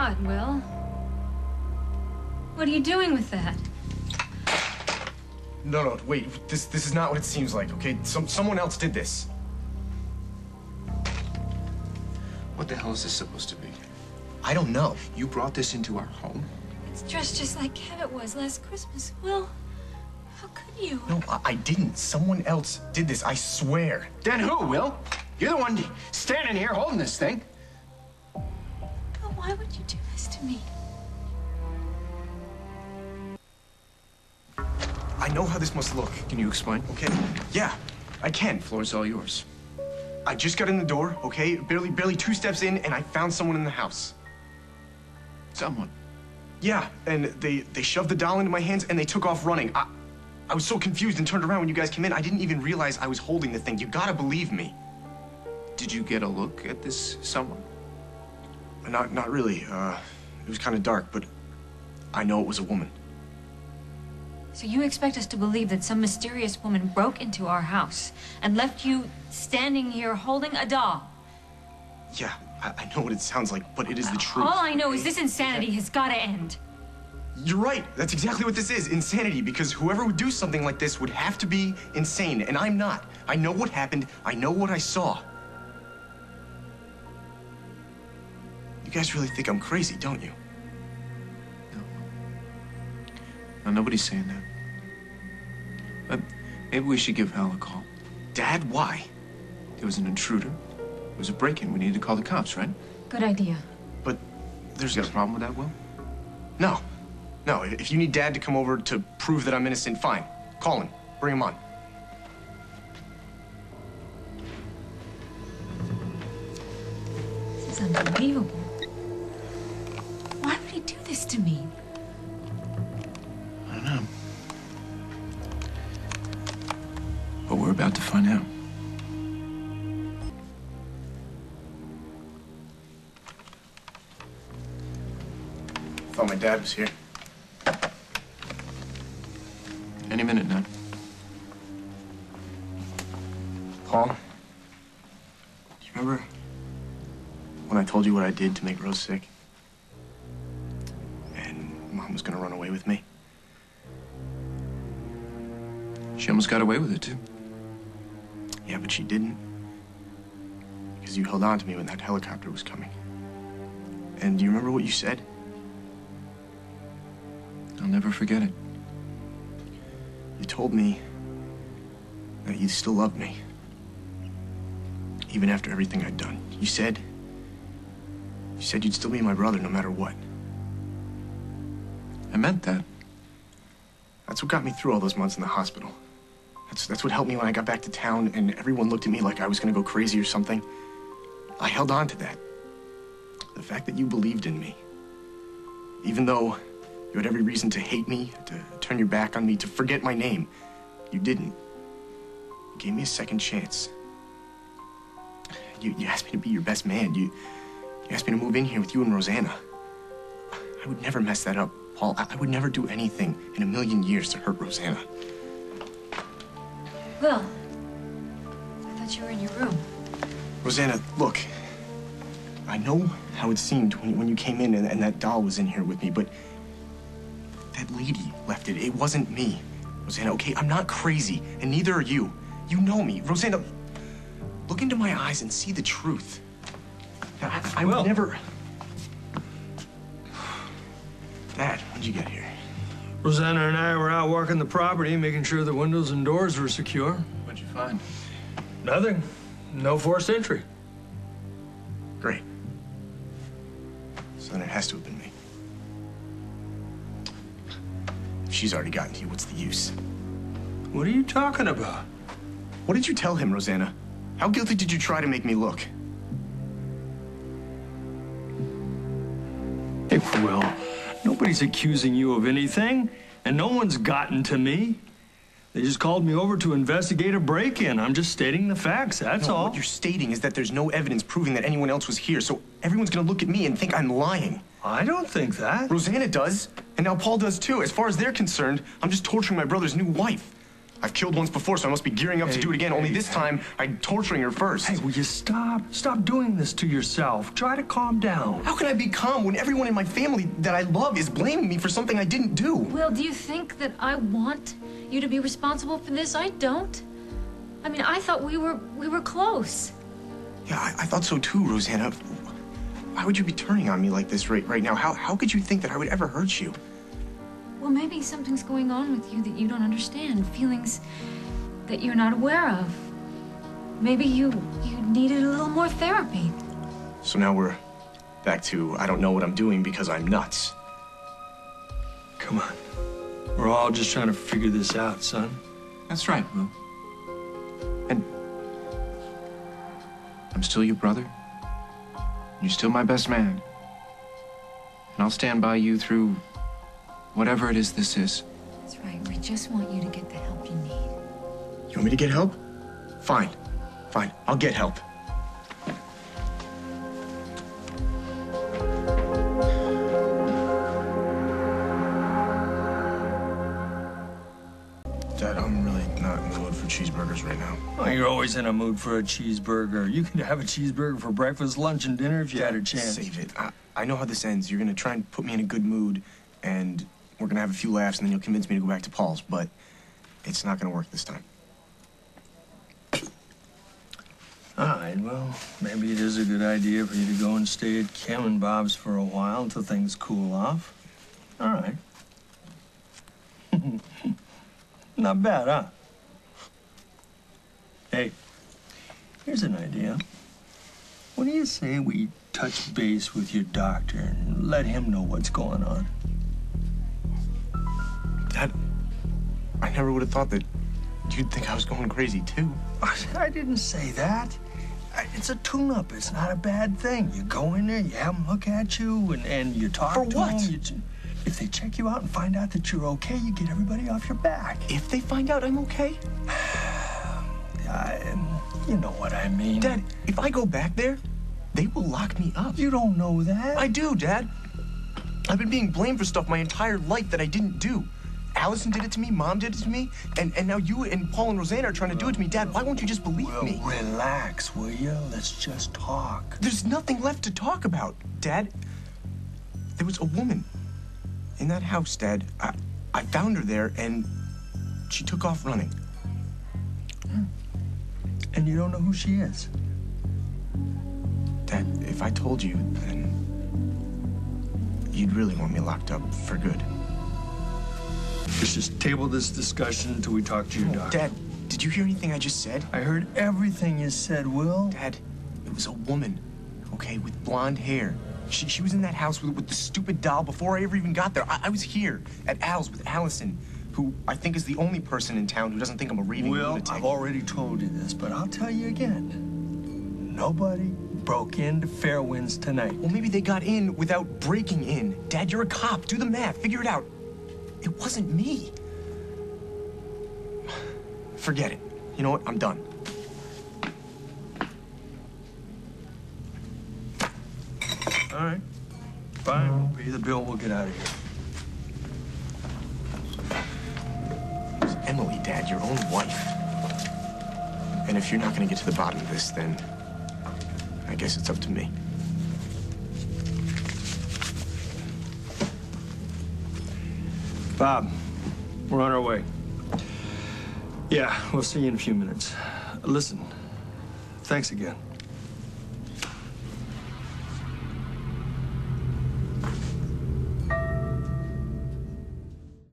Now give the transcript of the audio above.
God, Will. What are you doing with that? No, wait. This is not what it seems like, okay? Someone else did this. What the hell is this supposed to be? I don't know. You brought this into our home? It's dressed just like Cabot was last Christmas. Will, how could you? No, I didn't. Someone else did this, I swear. Then who, Will? You're the one standing here holding this thing. Will, why would you do this to me? I know how this must look. Can you explain? Okay, yeah, I can. Floor's all yours. I just got in the door, okay? Barely 2 steps in, and I found someone in the house. Someone? Yeah, and they shoved the doll into my hands, and they took off running. I was so confused and turned around when you guys came in. I didn't even realize I was holding the thing. You gotta believe me. Did you get a look at this someone? Not really. It was kind of dark, but I know it was a woman. So you expect us to believe that some mysterious woman broke into our house and left you standing here holding a doll? Yeah, I know what it sounds like, but it is the truth. All I know is this insanity has got to end. You're right. That's exactly what this is, insanity, because whoever would do something like this would have to be insane, and I'm not. I know what happened. I know what I saw. You guys really think I'm crazy, don't you? No, nobody's saying that. But maybe we should give Hal a call. Dad, why? There was an intruder. It was a break-in. We needed to call the cops, right? Good idea. But there's... You got a problem with that, Will? No. No, if you need Dad to come over to prove that I'm innocent, fine. Call him. Bring him on. This is unbelievable. Why would he do this to me? I don't know. But we're about to find out. Thought my dad was here. Any minute now. Paul, do you remember when I told you what I did to make Rose sick? And Mom was gonna run away with me? She almost got away with it, too. Yeah, but she didn't. Because you held on to me when that helicopter was coming. And do you remember what you said? I'll never forget it. You told me that you still loved me. Even after everything I'd done. You said you'd still be my brother no matter what. I meant that. That's what got me through all those months in the hospital. That's what helped me when I got back to town and everyone looked at me like I was gonna go crazy or something. I held on to that. The fact that you believed in me. Even though you had every reason to hate me, to turn your back on me, to forget my name, you didn't. You gave me a second chance. You asked me to be your best man. You asked me to move in here with you and Rosanna. I would never mess that up, Paul. I would never do anything in a million years to hurt Rosanna. Will, I thought you were in your room. Rosanna, look. I know how it seemed when you came in and that doll was in here with me, but that lady left it. It wasn't me. Rosanna, okay? I'm not crazy, and neither are you. You know me. Rosanna, look into my eyes and see the truth. I would never... Dad, when'd you get here? Rosanna and I were out walking the property, making sure the windows and doors were secure. What'd you find? Nothing. No forced entry. Great. So then it has to have been me. If she's already gotten to you, what's the use? What are you talking about? What did you tell him, Rosanna? How guilty did you try to make me look? Hey, Will, nobody's accusing you of anything, and no one's gotten to me. They just called me over to investigate a break-in. I'm just stating the facts, that's all. What you're stating is that there's no evidence proving that anyone else was here, so everyone's gonna look at me and think I'm lying. I don't think that. Rosanna does, and now Paul does too. As far as they're concerned, I'm just torturing my brother's new wife. I've killed once before, so I must be gearing up to do it again. Only this time, I'm torturing her first. Hey, will you stop? Stop doing this to yourself. Try to calm down. How can I be calm when everyone in my family that I love is blaming me for something I didn't do? Will, do you think that I want you to be responsible for this? I don't. I mean, I thought we were close. Yeah, I thought so too, Rosanna. Why would you be turning on me like this right now? How could you think that I would ever hurt you? Well, maybe something's going on with you that you don't understand. Feelings that you're not aware of. Maybe you needed a little more therapy. So now we're back to I don't know what I'm doing because I'm nuts. Come on. We're all just trying to figure this out, son. That's right, Will. And I'm still your brother. You're still my best man. And I'll stand by you through whatever it is this is. That's right. We just want you to get the help you need. You want me to get help? Fine. Fine. I'll get help. Dad, I'm really not in the mood for cheeseburgers right now. Oh, you're always in a mood for a cheeseburger. You can have a cheeseburger for breakfast, lunch, and dinner if you had a chance. Save it. I know how this ends. You're gonna try and put me in a good mood, and we're gonna have a few laughs, and then you'll convince me to go back to Paul's, but it's not gonna work this time. All right, well, maybe it is a good idea for you to go and stay at Kim and Bob's for a while until things cool off. All right. Not bad, huh? Hey, here's an idea. What do you say we touch base with your doctor and let him know what's going on? Dad, I never would have thought that you'd think I was going crazy, too. I didn't say that. It's a tune-up. It's not a bad thing. You go in there, you have them look at you, and you talk For to what? them. If they check you out and find out that you're okay, you get everybody off your back. If they find out I'm okay? You know what I mean. Dad, if I go back there, they will lock me up. You don't know that. I do, Dad. I've been being blamed for stuff my entire life that I didn't do. Allison did it to me, Mom did it to me, and now you and Paul and Rosanna are trying to do it to me. Dad, why won't you just believe me? Relax, will you? Let's just talk. There's nothing left to talk about, Dad. There was a woman in that house, Dad. I found her there, and she took off running. And you don't know who she is? Dad, if I told you, then you'd really want me locked up for good. Let's just table this discussion until we talk to your doctor. Dad, did you hear anything I just said? I heard everything you said, Will. Dad, it was a woman, okay, with blonde hair. She was in that house with the stupid doll before I ever even got there. I was here at Al's with Allison, who I think is the only person in town who doesn't think I'm a raving lunatic. I've already told you this, but I'll tell you again. Nobody broke into Fairwinds tonight. Well, maybe they got in without breaking in. Dad, you're a cop. Do the math. Figure it out. It wasn't me. Forget it. You know what? I'm done. All right. Fine. We'll pay the bill. We'll get out of here. It was Emily, Dad, your own wife. And if you're not going to get to the bottom of this, then I guess it's up to me. Bob, we're on our way. Yeah, we'll see you in a few minutes. Listen, thanks again.